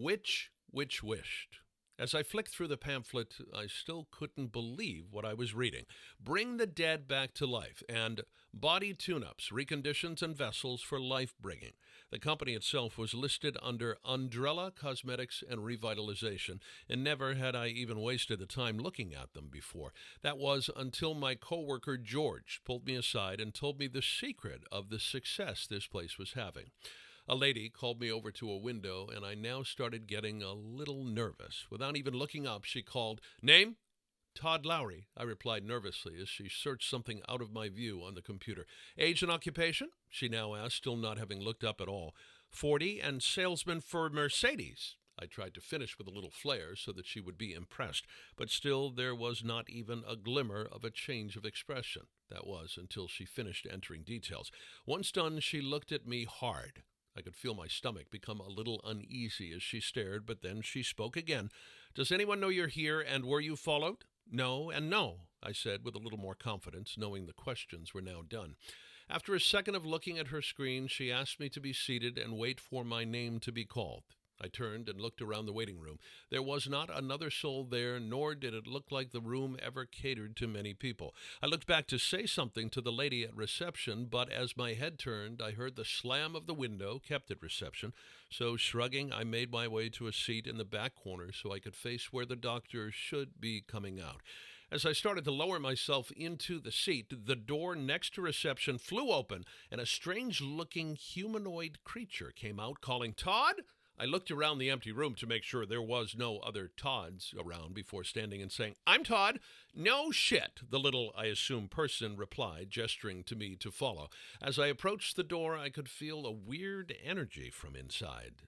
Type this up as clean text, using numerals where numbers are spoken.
Which wished. As I flicked through the pamphlet, I still couldn't believe what I was reading. Bring the dead back to life and body tune-ups, reconditions, and vessels for life-bringing. The company itself was listed under Undrella Cosmetics and Revitalization, and never had I even wasted the time looking at them before. That was until my coworker George pulled me aside and told me the secret of the success this place was having. A lady called me over to a window, and I now started getting a little nervous. Without even looking up, she called, "Name?" "Todd Lowry," I replied nervously as she searched something out of my view on the computer. "Age and occupation?" she now asked, still not having looked up at all. 40 and salesman for Mercedes." I tried to finish with a little flair so that she would be impressed, but still there was not even a glimmer of a change of expression. That was until she finished entering details. Once done, she looked at me hard. I could feel my stomach become a little uneasy as she stared, but then she spoke again. "Does anyone know you're here, and were you followed?" "No and no," I said with a little more confidence, knowing the questions were now done. After a second of looking at her screen, she asked me to be seated and wait for my name to be called. I turned and looked around the waiting room. There was not another soul there, nor did it look like the room ever catered to many people. I looked back to say something to the lady at reception, but as my head turned, I heard the slam of the window kept at reception. So shrugging, I made my way to a seat in the back corner so I could face where the doctor should be coming out. As I started to lower myself into the seat, the door next to reception flew open, and a strange-looking humanoid creature came out, calling, "Todd?" I looked around the empty room to make sure there was no other Todds around before standing and saying, "I'm Todd." "No shit," the little, I assume, person replied, gesturing to me to follow. As I approached the door, I could feel a weird energy from inside.